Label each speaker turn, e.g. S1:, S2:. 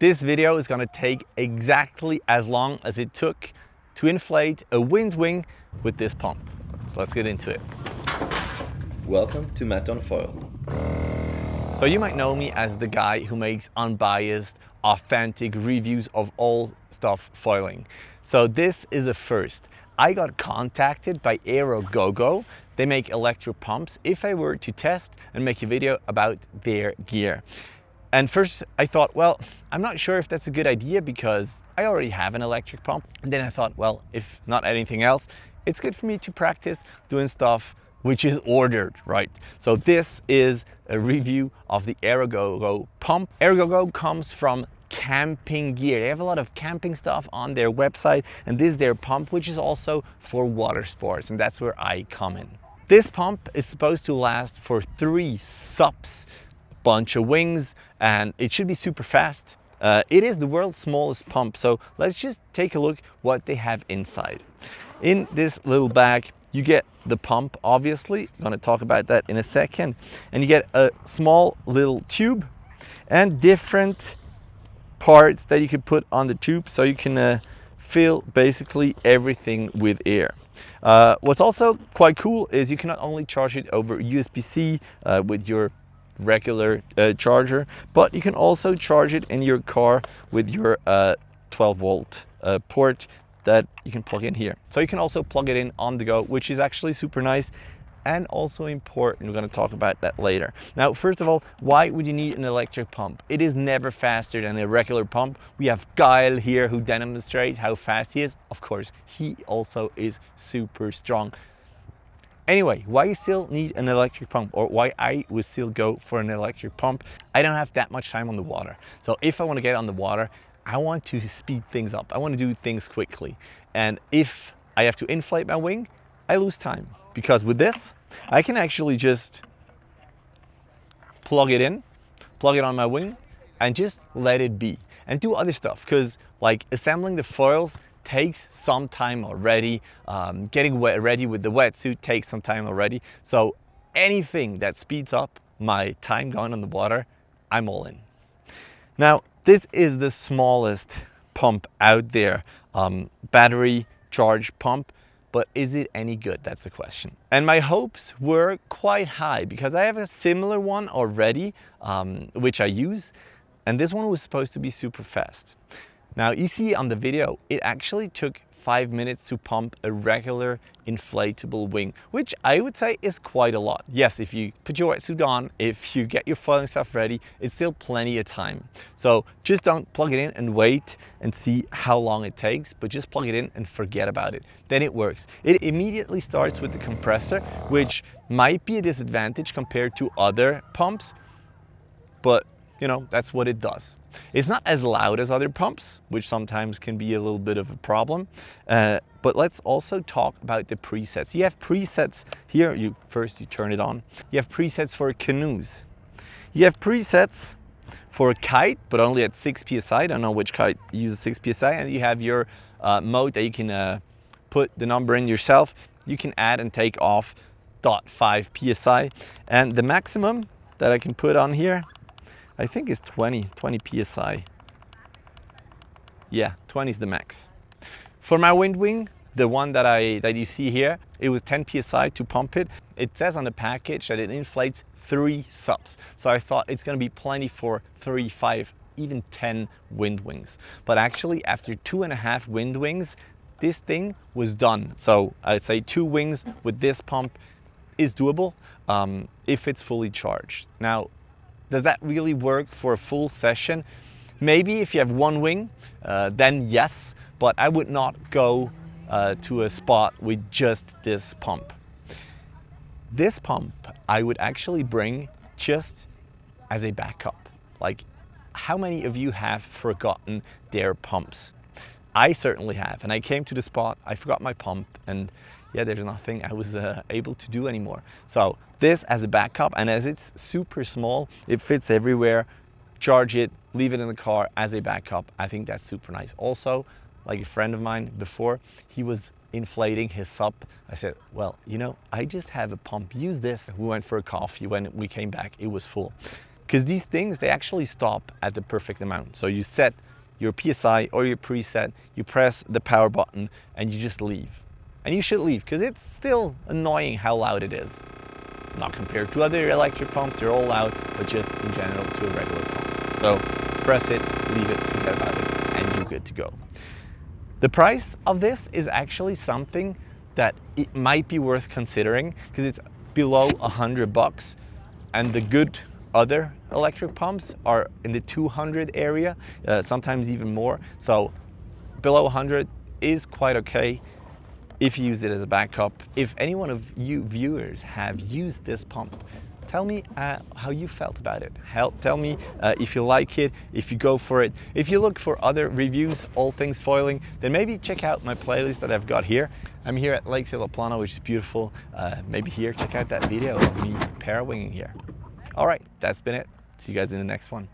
S1: This video is gonna take exactly as long as it took to inflate a wind wing with this pump. So let's get into it.
S2: Welcome to Matt on Foil.
S1: So you might know me as the guy who makes unbiased, authentic reviews of all stuff foiling. So this is a first. I got contacted by Aerogogo. They make electric pumps if I were to test and make a video about their gear. And first I thought, well, I'm not sure if that's a good idea because I already have an electric pump. And then I thought, well, if not anything else, it's good for me to practice doing stuff which is ordered, right? So this is a review of the Aerogogo pump. Aerogogo comes from camping gear. They have a lot of camping stuff on their website, and this is their pump, which is also for water sports, and that's where I come in. This pump is supposed to last for 3 sups, bunch of wings, and it should be super fast. It is the world's smallest pump, so let's just take a look what they have inside. In this little bag, you get the pump, obviously. I'm gonna talk about that in a second. And you get a small little tube and different parts that you can put on the tube so you can fill basically everything with air. What's also quite cool is you can not only charge it over USB-C with your regular charger, but you can also charge it in your car with your 12 volt port that you can plug in here. So you can also plug it in on the go, which is actually super nice and also important. We're going to talk about that later. Now, first of all, why would you need an electric pump? It is never faster than a regular pump. We have Guile here who demonstrates how fast he is. Of course, he also is super strong. Anyway, why you still need an electric pump, or why I would still go for an electric pump? I don't have that much time on the water. So if I want to get on the water, I want to speed things up. I want to do things quickly. And if I have to inflate my wing, I lose time. Because with this, I can actually just plug it in, plug it on my wing, and just let it be. And do other stuff, because like assembling the foils takes some time already. Getting ready with the wetsuit takes some time already. So anything that speeds up my time going on the water, I'm all in. Now, this is the smallest pump out there, battery charge pump, but is it any good? That's the question. And my hopes were quite high because I have a similar one already, which I use, and this one was supposed to be super fast. Now you see on the video, it actually took 5 minutes to pump a regular inflatable wing, which I would say is quite a lot. Yes, if you put your wetsuit on, if you get your foiling stuff ready, it's still plenty of time. So just don't plug it in and wait and see how long it takes, but just plug it in and forget about it. Then it works. It immediately starts with the compressor, which might be a disadvantage compared to other pumps, but you know, that's what it does. It's not as loud as other pumps, which sometimes can be a little bit of a problem. But let's also talk about the presets. You have presets here. First you turn it on. You have presets for canoes. You have presets for a kite, but only at 6 psi. I don't know which kite uses 6 psi. And you have your mode that you can put the number in yourself. You can add and take off 0.5 psi. And the maximum that I can put on here, I think it's 20 psi. Yeah, 20 is the max. For my wind wing, the one that you see here, it was 10 psi to pump it. It says on the package that it inflates 3 sups. So I thought it's gonna be plenty for 3, 5, even 10 wind wings. But actually after 2.5 wind wings, this thing was done. So I'd say 2 wings with this pump is doable if it's fully charged. Now, does that really work for a full session? Maybe if you have 1 wing, then yes, but I would not go to a spot with just this pump. This pump I would actually bring just as a backup. Like, how many of you have forgotten their pumps? I certainly have, and I came to the spot, I forgot my pump, and yeah, there's nothing I was able to do anymore. So this as a backup, and as it's super small, it fits everywhere. Charge it, leave it in the car as a backup. I think that's super nice. Also, like a friend of mine before, he was inflating his sup. I said, well, you know, I just have a pump, use this. We went for a coffee. When we came back, it was full. because these things, they actually stop at the perfect amount. So you set your PSI or your preset, you press the power button, and you just leave. And you should leave, because it's still annoying how loud it is. Not compared to other electric pumps, they're all loud, but just in general to a regular pump. So press it, leave it, forget about it, and you're good to go. The price of this is actually something that it might be worth considering, because it's below $100, and the good other electric pumps are in the 200 area, sometimes even more. So below 100 is quite okay if you use it as a backup. If any one of you viewers have used this pump, tell me how you felt about it. Tell me if you like it, if you go for it. If you look for other reviews, all things foiling, then maybe check out my playlist that I've got here. I'm here at Lake La Plana, which is beautiful. Maybe here, check out that video of me parawinging here. All right, that's been it. See you guys in the next one.